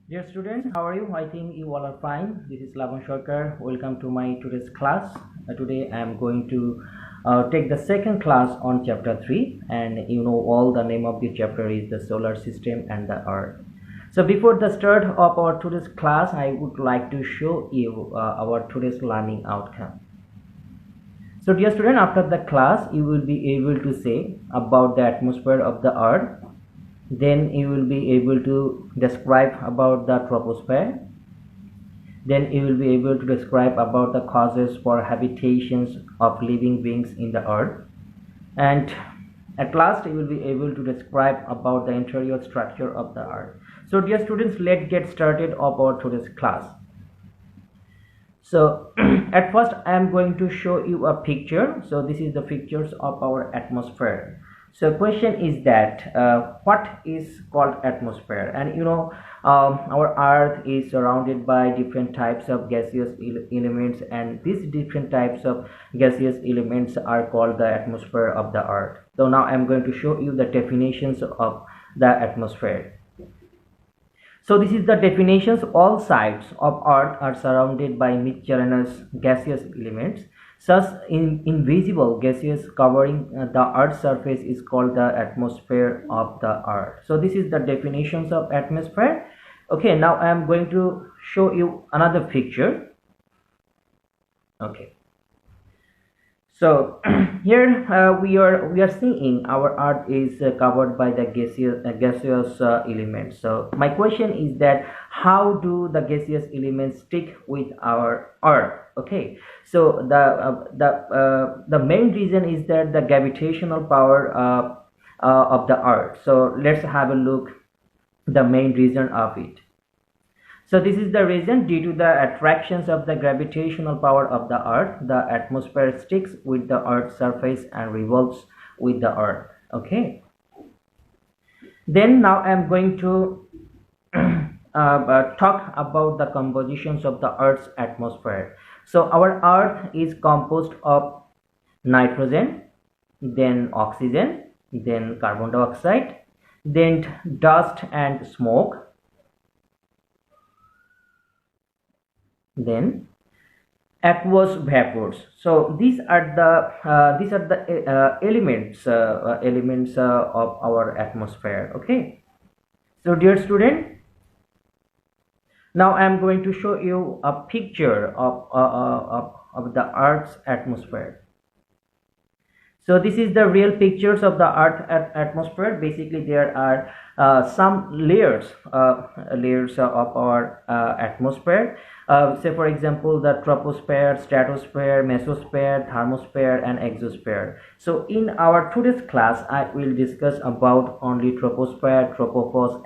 Dear students, how are you? I think you all are fine. This is Lavan Shorkar. Welcome to my today's class. Today I am going to take the second class on chapter 3, and you know all the name of the chapter is the solar system and the earth. So before the start of our today's class, I would like to show you our today's learning outcome. So dear student, after the class you will be able to say about the atmosphere of the earth. Then you will be able to describe about the troposphere. Then you will be able to describe about the causes for habitations of living beings in the earth. And at last you will be able to describe about the interior structure of the earth. So dear students, let's get started about today's class. So at first I am going to show you a picture. So this is the pictures of our atmosphere. So question is that what is called atmosphere? And you know our earth is surrounded by different types of gaseous elements, and these different types of gaseous elements are called the atmosphere of the earth. So now I am going to show you the definitions of the atmosphere. So this is the definitions. All sides of earth are surrounded by miscellaneous gaseous elements. Such invisible gases covering the earth's surface is called the atmosphere of the earth. So this is the definitions of atmosphere. Okay, now I am going to show you another picture. Okay. So here we are seeing our earth is covered by the gaseous elements. So my question is that how do the gaseous elements stick with our earth? Okay, so the main reason is that the gravitational power of the earth. So let's have a look the main reason of it. So this is the reason. Due to the attractions of the gravitational power of the earth, the atmosphere sticks with the earth's surface and revolves with the earth. Okay, then now I am going to talk about the compositions of the earth's atmosphere. So our earth is composed of nitrogen, then oxygen, then carbon dioxide, then dust and smoke, then aqueous vapors. So these are the elements of our atmosphere. Okay, so dear student, now I am going to show you a picture of the earth's atmosphere. So this is the real pictures of the earth atmosphere. Basically there are some layers of our atmosphere. Say for example the troposphere, stratosphere, mesosphere, thermosphere and exosphere. So in our today's class I will discuss about only troposphere, tropopause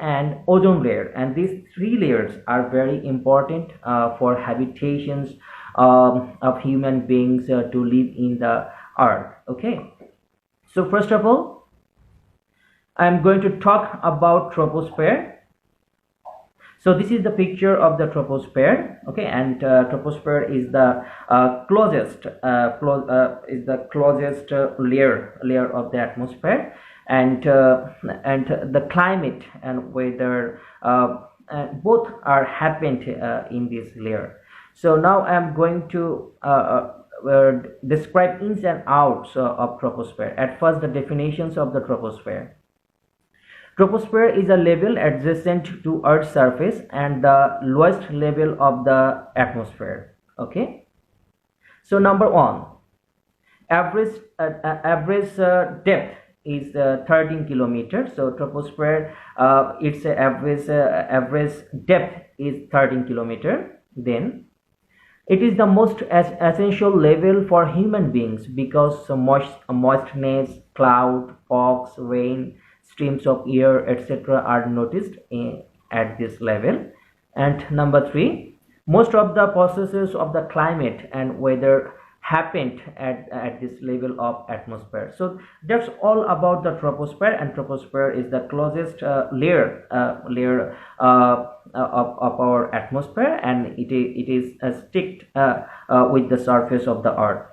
and ozone layer, and these three layers are very important for habitations of human beings to live in the earth. Okay, so first of all I am going to talk about troposphere. So this is the picture of the troposphere. Okay, and troposphere is the closest layer of the atmosphere, and the climate and weather both are happened in this layer. So now I am going to describe ins and outs of troposphere. At first, the definitions of the troposphere. Troposphere is a level adjacent to Earth's surface and the lowest level of the atmosphere. Okay. So number one, average depth is 13 kilometers. So troposphere, its average depth is 13 kilometers. Then it is the most essential level for human beings because moistness, cloud, fogs, rain, streams of air, etc. are noticed at this level. And number three, most of the processes of the climate and weather happened at this level of atmosphere. So that's all about the troposphere, and troposphere is the closest layer of our atmosphere, and it is sticked with the surface of the earth.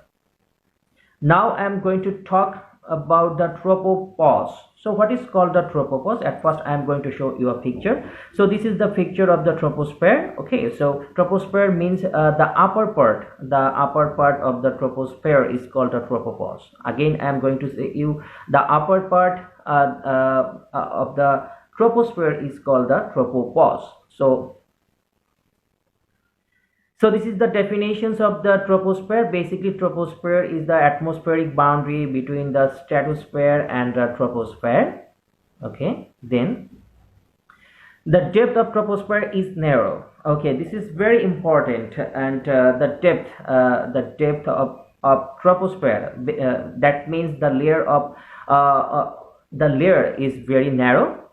Now I am going to talk about the tropopause. So what is called the tropopause? At first I am going to show you a picture. So this is the picture of the troposphere. Okay, so troposphere means the upper part of the troposphere is called the tropopause. Again I am going to say you the upper part of the troposphere is called the tropopause. So this is the definitions of the troposphere. Basically, troposphere is the atmospheric boundary between the stratosphere and the troposphere. Okay, then the depth of troposphere is narrow. Okay, this is very important, and the depth of troposphere, that means the layer is very narrow.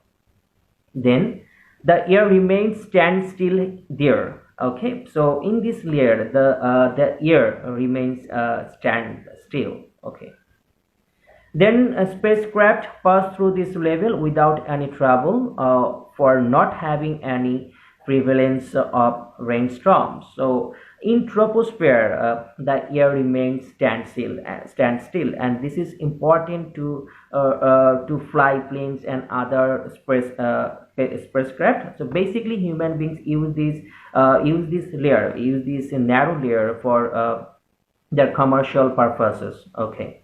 Then the air remains stand still there. Okay, so in this layer the air remains stand still. Okay, then a spacecraft pass through this level without any trouble for not having any prevalence of rainstorms. So in troposphere the air remains stand still, and this is important to fly planes and other spacecraft. So basically human beings use this narrow layer for their commercial purposes. Okay,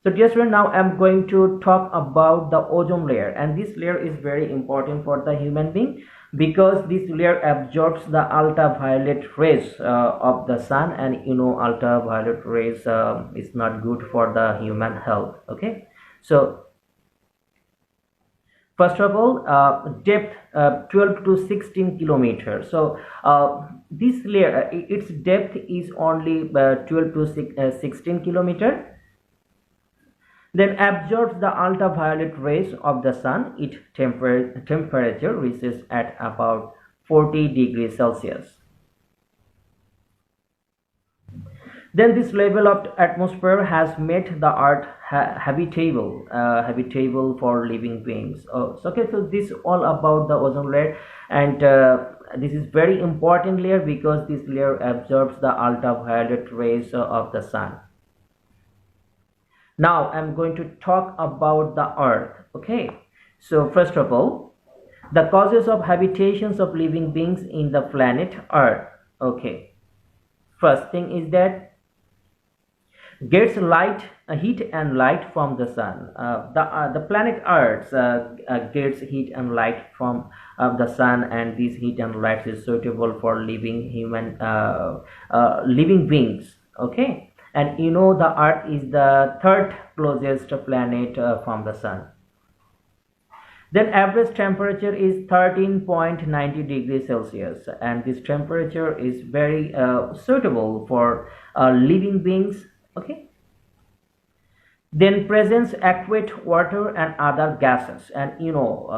so dear student, now I'm going to talk about the ozone layer, and this layer is very important for the human being because this layer absorbs the ultraviolet rays of the sun, and you know ultraviolet rays is not good for the human health. Okay, so first of all, depth 12 to 16 kilometers. So this layer, its depth is only 12 to 16 kilometers. Then absorbs the ultraviolet rays of the sun. Its temperature reaches at about 40 degrees Celsius. Then this level of atmosphere has made the earth habitable for living beings. So this all about the ozone layer, and this is very important layer because this layer absorbs the ultraviolet rays of the sun. Now I'm going to talk about the earth. Okay, so first of all, the causes of habitations of living beings in the planet earth. Okay, first thing is that gets heat and light from the sun. The planet earth gets heat and light from the sun, and this heat and light is suitable for living beings. Okay, and you know the earth is the third closest planet from the sun. Then average temperature is 13.90 degrees Celsius, and this temperature is very suitable for living beings. Okay, then presence aqueous water and other gases, and you know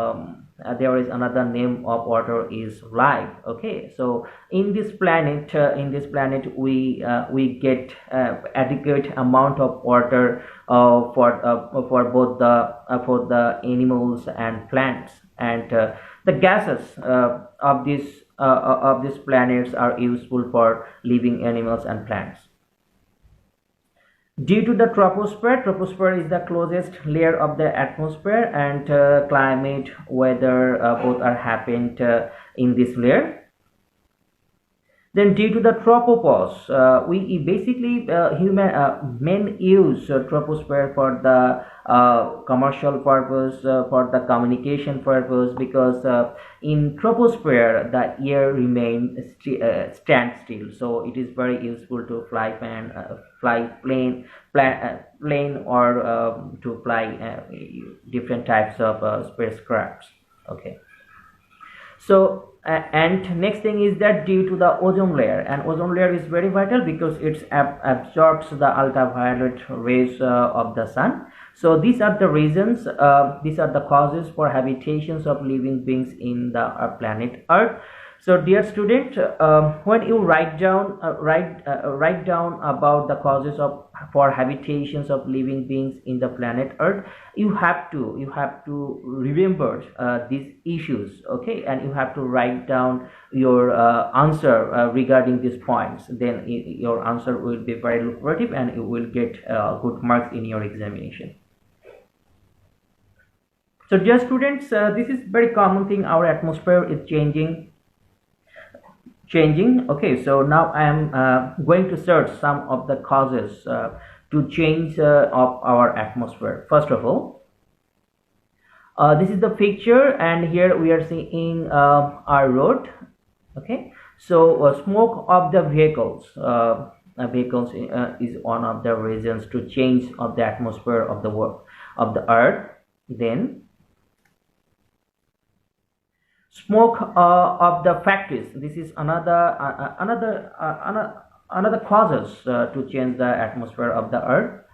there is another name of water is life. Okay, so in this planet we get adequate amount of water for both the animals and plants, and the gases of these planets are useful for living animals and plants. Due to the troposphere is the closest layer of the atmosphere, and climate, weather, both are happened in this layer. Then due to the tropopause, we basically men use troposphere for the commercial purpose, for the communication purpose, because in troposphere the air remains stand still, so it is very useful to fly plane or to fly different types of spacecrafts. Okay, so and next thing is that due to the ozone layer, and ozone layer is very vital because it absorbs the ultraviolet rays of the sun. So these are the reasons, these are the causes for habitations of living beings in the planet earth. So dear student, when you write down about the causes for habitations of living beings in the planet earth, you have to remember these issues. Okay, and you have to write down your answer regarding these points. Then your answer will be very lucrative and you will get good marks in your examination. So dear students, this is very common thing. Our atmosphere is changing. Okay, so now I am going to search some of the causes to change of our atmosphere. First of all, this is the picture, and here we are seeing our road. Okay, so smoke of the vehicles is one of the reasons to change of the atmosphere of the world of the earth. Then smoke of the factories, this is another causes to change the atmosphere of the earth.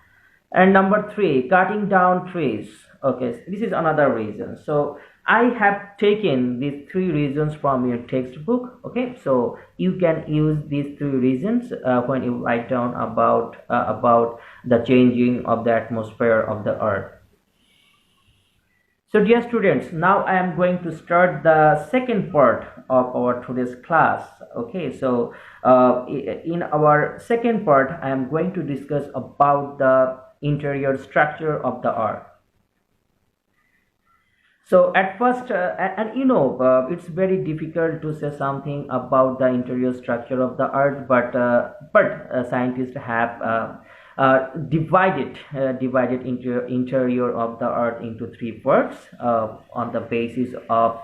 And number three, cutting down trees. Okay, this is another reason. So I have taken these three reasons from your textbook. Okay, so you can use these three reasons when you write down about the changing of the atmosphere of the earth. So dear students, now I am going to start the second part of our today's class. Okay, so in our second part I am going to discuss about the interior structure of the earth. So at first, it's very difficult to say something about the interior structure of the earth, but scientists have divided interior of the earth into three parts on the basis of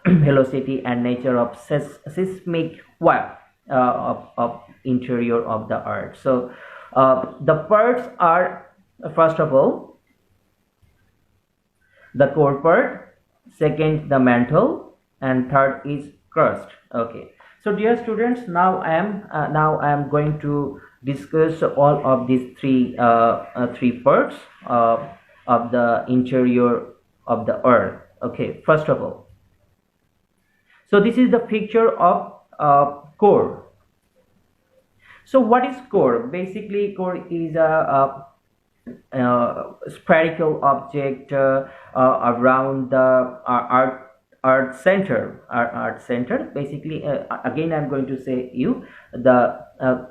velocity and nature of seismic wave of interior of the earth. So the parts are, first of all, the core part, second the mantle, and third is crust. Okay, so dear students, now I am going to discuss all of these three parts of the interior of the earth. Okay, first of all, so this is the picture of core. So what is core? Basically, core is a spherical object around the earth center. Basically, again I'm going to say you the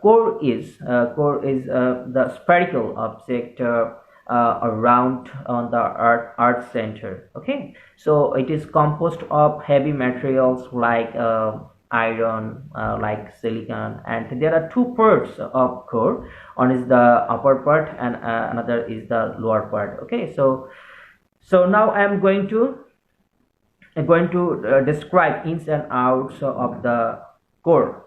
core is the spherical object around on the earth center. Okay, so it is composed of heavy materials like iron, like silicon, and there are two parts of core. One is the upper part and another is the lower part. Okay, so now I am going to describe ins and outs of the core.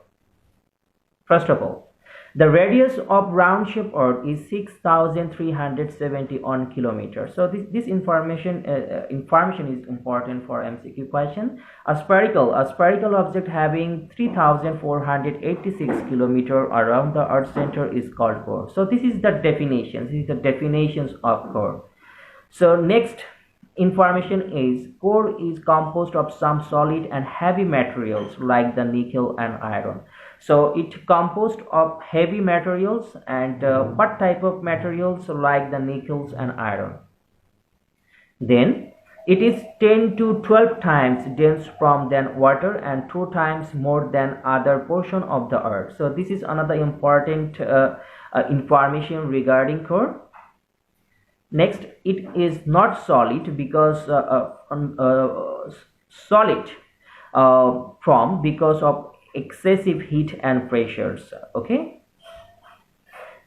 First of all, the radius of round shaped earth is 6,371 kilometers. So this information is important for MCQ question. A spherical object having 3,486 kilometers around the earth center is called core. So this is the definition. This is the definitions of core. So next information is core is composed of some solid and heavy materials like the nickel and iron. So it composed of heavy materials, and what type of materials like the nickels and iron. Then it is 10 to 12 times dense from than water and 2 times more than other portion of the earth. So this is another important information regarding core. Next, it is not solid because because of excessive heat and pressures. Okay,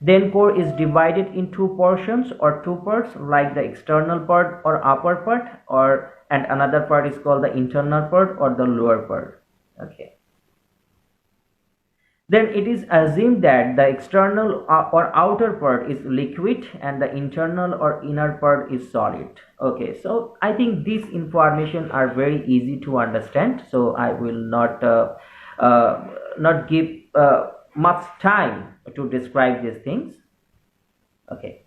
then core is divided in two portions or two parts, like the external part or upper part, and another part is called the internal part or the lower part. Okay, then it is assumed that the external or outer part is liquid and the internal or inner part is solid. Okay, so I think these information are very easy to understand, so I will not give much time to describe these things. Okay,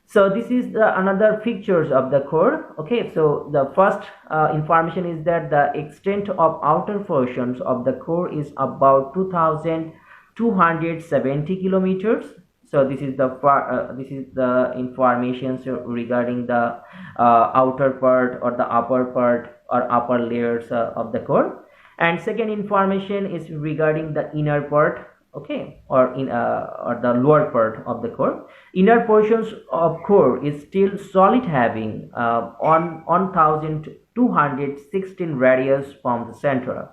so this is another pictures of the core. Okay, so the first information is that the extent of outer portions of the core is about 2,270 kilometers. So this is the information regarding the outer part or the upper part or upper layers of the core. And second information is regarding the inner part. okay, or in or the lower part of the core. Inner portions of core is still solid, having on 1216 radius from the center.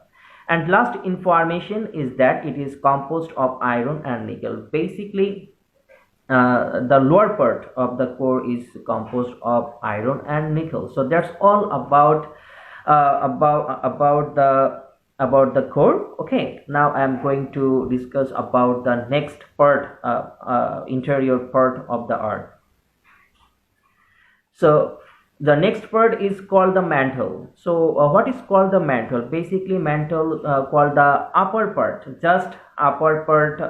And last information is that it is composed of iron and nickel. Basically, the lower part of the core is composed of iron and nickel. So that's all about about the core. Okay, now I'm going to discuss about the next part, interior part of the earth. So the next part is called the mantle. So what is called the mantle? Basically, mantle called the upper part, just upper part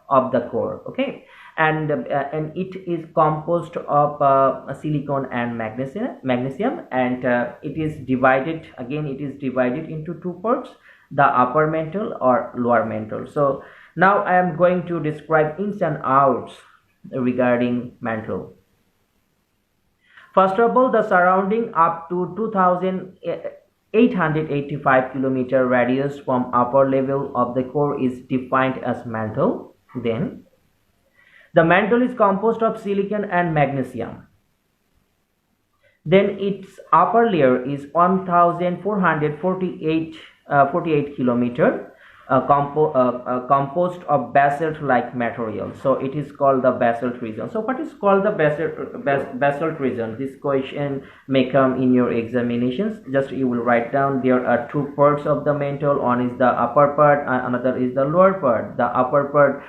of the core. Okay, and it is composed of silicon and magnesium, and it is divided, again it is divided into two parts, the upper mantle or lower mantle. So now I am going to describe ins and outs regarding mantle. First of all, the surrounding up to 2885 kilometer radius from upper level of the core is defined as mantle. Then the mantle is composed of silicon and magnesium. Then its upper layer is 1448 kilometer, composed of basalt like material. So it is called the basalt region. So what is called the basalt region? This question may come in your examinations. Just you will write down there are two parts of the mantle. One is the upper part, another is the lower part. The upper part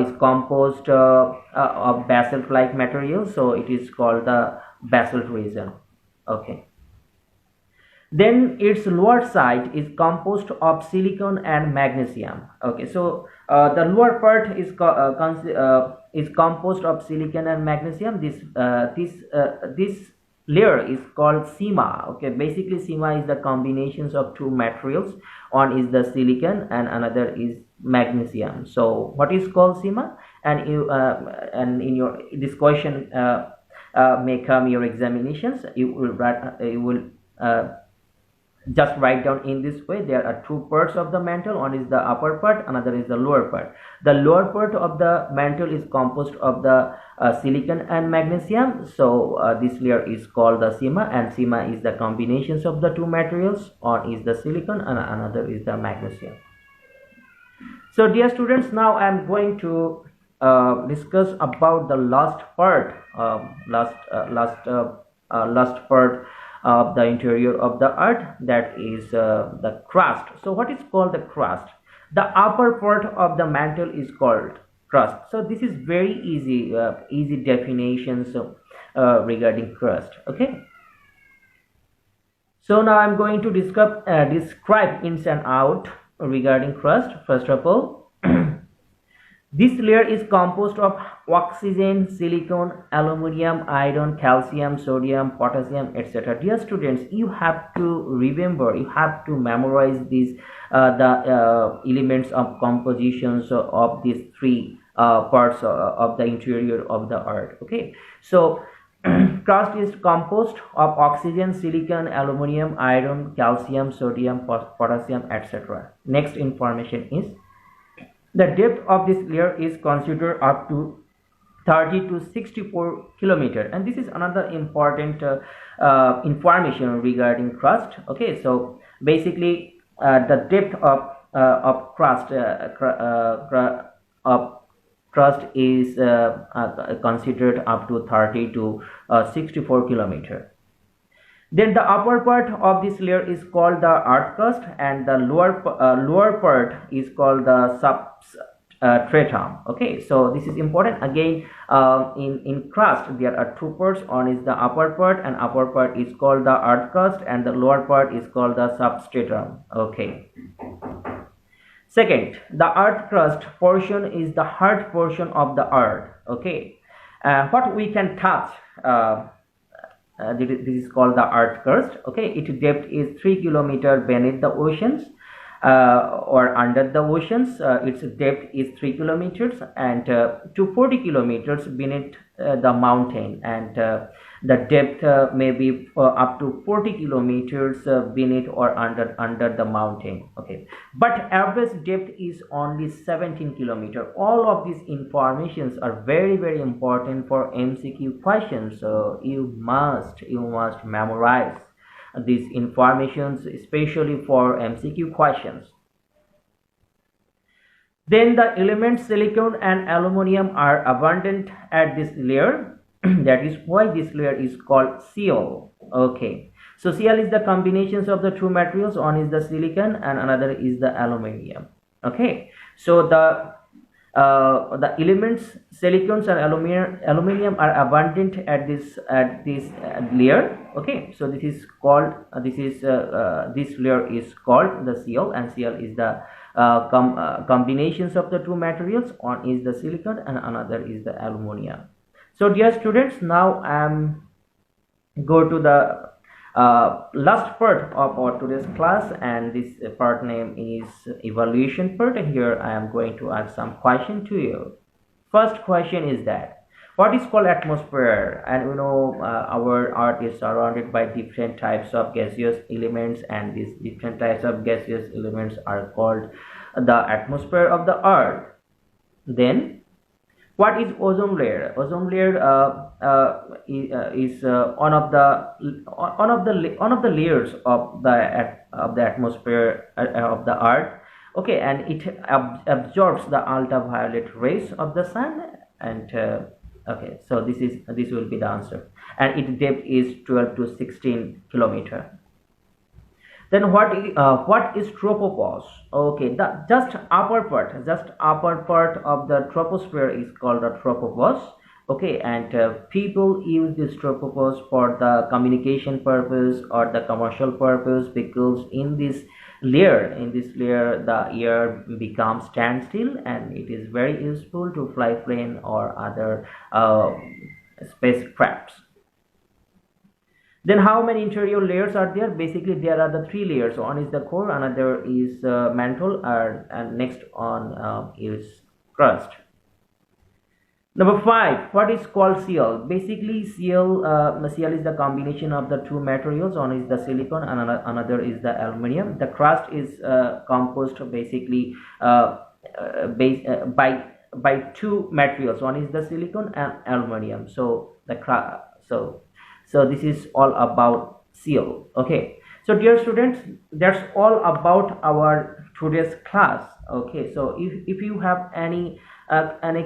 is composed of basalt like material, so it is called the basalt region. Okay. Then its lower side is composed of silicon and magnesium. Okay, so the lower part is composed of silicon and magnesium. This layer is called sima. Okay, basically sima is the combinations of two materials. One is the silicon and another is magnesium. So what is called sima? And and in your this question may come your examinations. You will just write down in this way. There are two parts of the mantle. One is the upper part, another is the lower part. The lower part of the mantle is composed of the silicon and magnesium. So this layer is called the sima, and sima is the combinations of the two materials. One is the silicon and another is the magnesium. So dear students, now I am going to discuss about the last part, last part of the interior of the earth, that is the crust. So what is called the crust? The upper part of the mantle is called crust. So this is very easy definitions regarding crust. Okay, so now I'm going to describe ins and out regarding crust. First of all, this layer is composed of oxygen, silicon, aluminum, iron, calcium, sodium, potassium, etc. Dear students, you have to remember, you have to memorize these the elements of compositions of these three parts of the interior of the earth. Okay, so crust is composed of oxygen, silicon, aluminum, iron, calcium, sodium, potassium, etc. Next information is the depth of this layer is considered up to 30 to 64 kilometer, and this is another important information regarding crust. Okay, so basically the depth of crust is considered up to 30 to 64 kilometer. Then the upper part of this layer is called the earth crust, and the lower part is called the substratum. Okay, so this is important. Again, in crust there are two parts. One is the upper part, and upper part is called the earth crust, and the lower part is called the substratum. Okay. Second, the earth crust portion is the hard portion of the earth. Okay, what we can touch. This is called the earth crust. Okay, its depth is 3 kilometer beneath the oceans or under the oceans. Its depth is 3 kilometers and to 40 kilometers beneath the mountain, and The depth may be up to 40 kilometers beneath or under the mountain. Okay, but average depth is only 17 kilometer. All of these informations are very important for MCQ questions, so you must memorize these informations, especially for MCQ questions. Then the elements silicon and aluminum are abundant at this layer. That is why this layer is called Cl. Okay, so Cl is the combinations of the two materials. One is the silicon and another is the aluminum. Okay, so the elements silicons and aluminum are abundant at this layer. Okay, so this is called this layer is called the Cl, and Cl is the combinations of the two materials. One is the silicon and another is the aluminum. So dear students, now I am go to the last part of our today's class, and this part name is evaluation part. And here I am going to ask some question to you. First question is that what is called atmosphere? And you know, our earth is surrounded by different types of gaseous elements, and these different types of gaseous elements are called the atmosphere of the earth. Then what is ozone layer? Ozone layer is one of the layers of the atmosphere of the earth. Okay, and it absorbs the ultraviolet rays of the sun. And okay, so this will be the answer, and its depth is 12 to 16 kilometer. Then what is tropopause? Okay, the just upper part of the troposphere is called the tropopause. Okay, and people use this tropopause for the communication purpose or the commercial purpose, because in this layer the air becomes standstill, and it is very useful to fly plane or other spacecrafts. Then how many interior layers are there? Basically there are the three layers. One is the core, another is mantle, and next on is crust. Number 5, what is called Cl? Basically Cl is the combination of the two materials. One is the silicon and another is the aluminum. The crust is composed basically by two materials. One is the silicon and aluminum. So the so this is all about Cl. Okay, so dear students, that's all about our today's class. Okay, so if you have any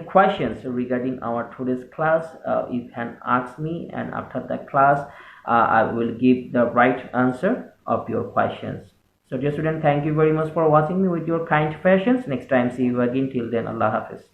questions regarding our today's class, you can ask me, and after the class I will give the right answer of your questions. So dear student, thank you very much for watching me with your kind patience. Next time, see you again. Till then, Allah Hafiz.